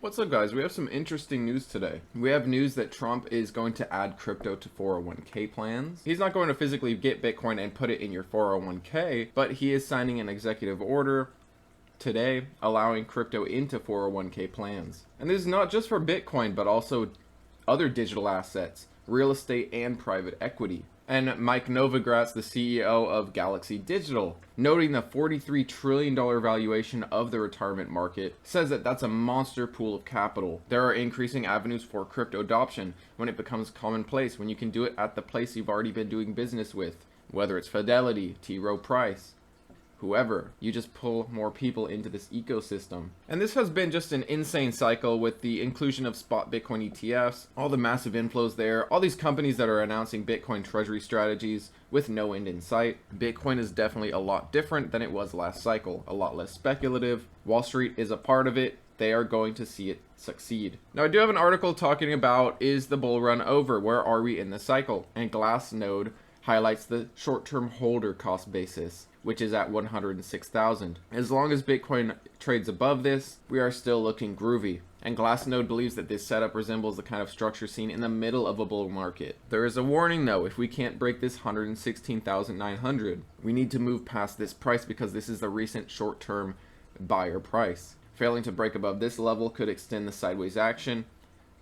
What's up, guys? We have some interesting news today. We have news that Trump is going to add crypto to 401k plans. He's not going to physically get Bitcoin and put it in your 401k, but he is signing an executive order today allowing crypto into 401k plans. And this is not just for Bitcoin, but also other digital assets, real estate, and private equity. And Mike Novogratz, the CEO of Galaxy Digital, noting the $43 trillion valuation of the retirement market, says that that's a monster pool of capital. There are increasing avenues for crypto adoption when it becomes commonplace, when you can do it at the place you've already been doing business with, whether it's Fidelity, T. Rowe Price, whoever. You just pull more people into this ecosystem. And this has been just an insane cycle with the inclusion of spot Bitcoin ETFs, all the massive inflows there, all these companies that are announcing Bitcoin treasury strategies with no end in sight. Bitcoin is definitely a lot different than it was last cycle, a lot less speculative. Wall Street is a part of it. They are going to see it succeed. Now, I do have an article talking about, is the bull run over? Where are we in the cycle? And Glassnode highlights the short-term holder cost basis, which is at 106,000. As long as Bitcoin trades above this, we are still looking groovy. And Glassnode believes that this setup resembles the kind of structure seen in the middle of a bull market. There is a warning though, if we can't break this 116,900, we need to move past this price because this is the recent short-term buyer price. Failing to break above this level could extend the sideways action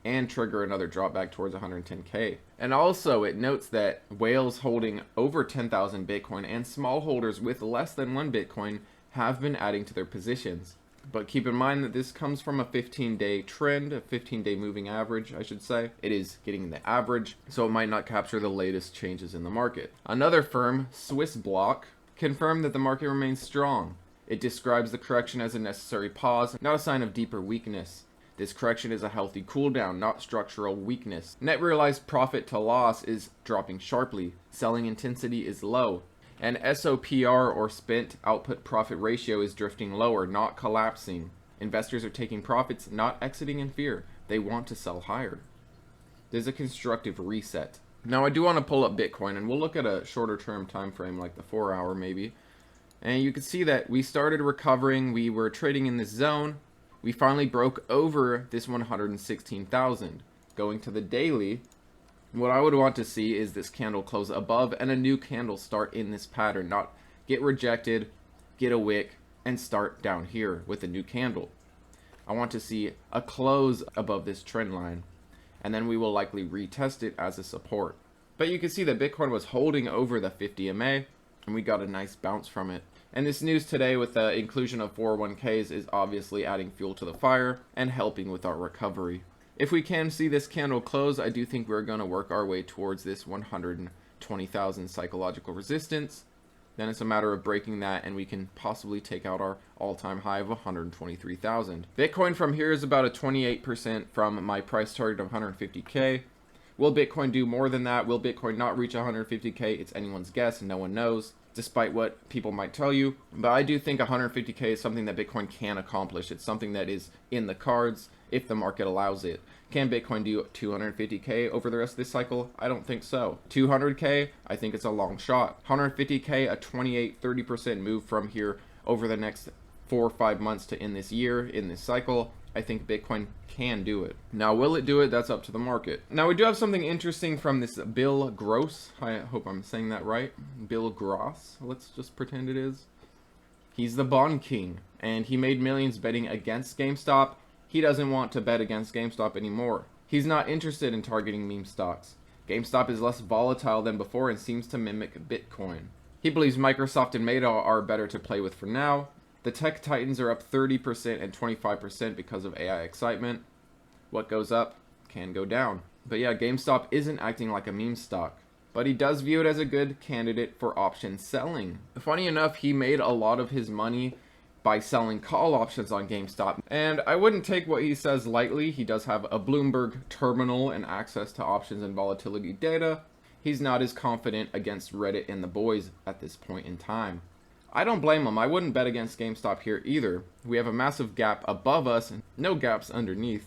and trigger another drop back towards 110k. And also it notes that whales holding over 10,000 Bitcoin and small holders with less than 1 Bitcoin have been adding to their positions. But keep in mind that this comes from a 15-day trend, a 15-day moving average, I should say. It is getting the average, so it might not capture the latest changes in the market. Another firm, Swissblock, confirmed that the market remains strong. It describes the correction as a necessary pause, not a sign of deeper weakness. This correction is a healthy cooldown, not structural weakness. Net realized profit to loss is dropping sharply. Selling intensity is low. And SOPR, or spent output profit ratio, is drifting lower, not collapsing. Investors are taking profits, not exiting in fear. They want to sell higher. There's a constructive reset. Now, I do want to pull up Bitcoin, and we'll look at a shorter term time frame, like the 4-hour maybe. And you can see that we started recovering. We were trading in this zone. We finally broke over this 116,000. Going to the daily, what I would want to see is this candle close above and a new candle start in this pattern, not get rejected, get a wick, and start down here with a new candle. I want to see a close above this trend line, and then we will likely retest it as a support. But you can see that Bitcoin was holding over the 50 MA, and we got a nice bounce from it. And this news today with the inclusion of 401ks is obviously adding fuel to the fire and helping with our recovery. If we can see this candle close, I do think we're going to work our way towards this 120,000 psychological resistance. Then it's a matter of breaking that, and we can possibly take out our all-time high of 123,000. Bitcoin from here is about a 28% from my price target of 150k. Will Bitcoin do more than that? Will Bitcoin not reach 150k? It's anyone's guess, and no one knows, despite what people might tell you. But I do think 150k is something that Bitcoin can accomplish. It's something that is in the cards if the market allows it. Can Bitcoin do 250k over the rest of this cycle? I don't think so. 200k, I think it's a long shot. 150k, a 28-30% move from here over the next 4 or 5 months to end this year, in this cycle. I think Bitcoin can do it. Now, will it do it? That's up to the market. Now, we do have something interesting from this Bill Gross. I hope I'm saying that right. Bill Gross, let's just pretend it is. He's the bond king, and he made millions betting against GameStop. He doesn't want to bet against GameStop anymore. He's not interested in targeting meme stocks. GameStop is less volatile than before and seems to mimic Bitcoin. He believes Microsoft and Meta are better to play with for now. The tech titans are up 30% and 25% because of AI excitement. What goes up can go down. But yeah, GameStop isn't acting like a meme stock, but he does view it as a good candidate for option selling. Funny enough, he made a lot of his money by selling call options on GameStop, and I wouldn't take what he says lightly. He does have a Bloomberg terminal and access to options and volatility data. He's not as confident against Reddit and the boys at this point in time. I don't blame him. I wouldn't bet against GameStop here either. We have a massive gap above us and no gaps underneath.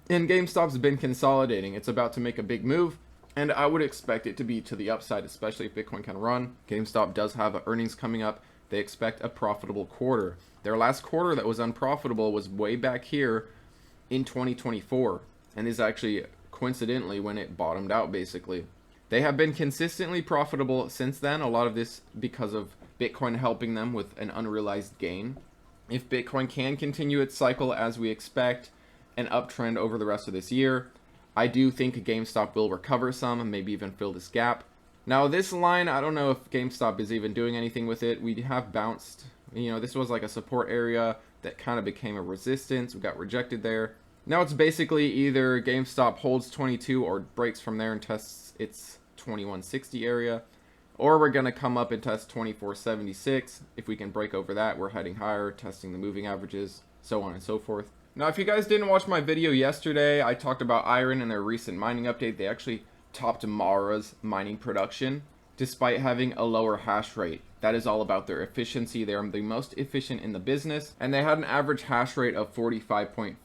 And GameStop's been consolidating. It's about to make a big move, and I would expect it to be to the upside, especially if Bitcoin can run. GameStop does have earnings coming up. They expect a profitable quarter. Their last quarter that was unprofitable was way back here in 2024. And this is actually coincidentally when it bottomed out, basically. They have been consistently profitable since then, a lot of this because of Bitcoin helping them with an unrealized gain. If Bitcoin can continue its cycle as we expect, an uptrend over the rest of this year, I do think GameStop will recover some, maybe even fill this gap. Now this line, I don't know if GameStop is even doing anything with it. We have bounced, this was like a support area that kind of became a resistance. We got rejected there. Now it's basically either GameStop holds 22 or breaks from there and tests its 2160 area, or we're going to come up and test 2476. If we can break over that, we're heading higher, testing the moving averages, so on and so forth. Now, if you guys didn't watch my video yesterday, I talked about Iren and their recent mining update. They actually topped Mara's mining production, despite having a lower hash rate. That is all about their efficiency. They are the most efficient in the business, and they had an average hash rate of 45.4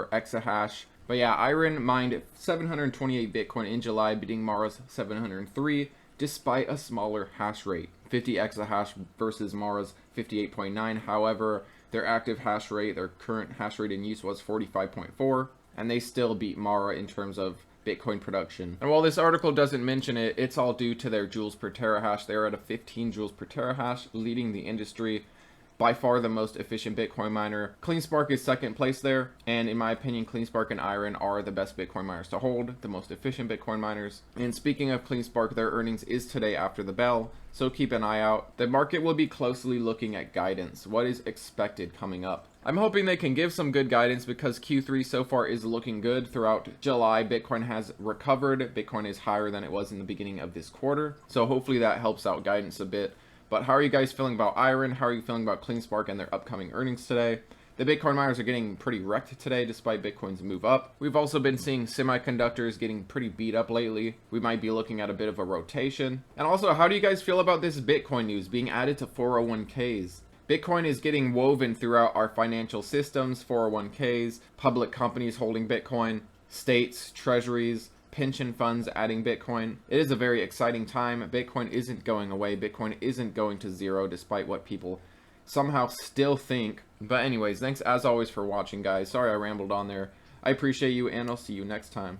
exahash. But yeah, Iren mined 728 Bitcoin in July, beating Mara's 703, despite a smaller hash rate, 50 exahash versus Mara's 58.9. However, their active hash rate, their current hash rate in use was 45.4, and they still beat Mara in terms of Bitcoin production. And while this article doesn't mention it, it's all due to their joules per terahash. They're at a 15 joules per terahash, leading the industry. By far the most efficient Bitcoin miner. CleanSpark is second place there, and in my opinion, CleanSpark and Iren are the best Bitcoin miners to hold, the most efficient Bitcoin miners. And speaking of CleanSpark, their earnings is today after the bell, so keep an eye out. The market will be closely looking at guidance, what is expected coming up. I'm hoping they can give some good guidance because Q3 so far is looking good. Throughout July, Bitcoin has recovered. Bitcoin is higher than it was in the beginning of this quarter, so hopefully that helps out guidance a bit. But how are you guys feeling about Iren? How are you feeling about CleanSpark and their upcoming earnings today? The Bitcoin miners are getting pretty wrecked today despite Bitcoin's move up. We've also been seeing semiconductors getting pretty beat up lately. We might be looking at a bit of a rotation. And also, how do you guys feel about this Bitcoin news being added to 401ks? Bitcoin is getting woven throughout our financial systems, 401ks, public companies holding Bitcoin, states, treasuries, pension funds adding Bitcoin. It is a very exciting time. Bitcoin isn't going away. Bitcoin isn't going to zero despite what people somehow still think. But anyways, thanks as always for watching, guys. Sorry I rambled on there. I appreciate you, and I'll see you next time.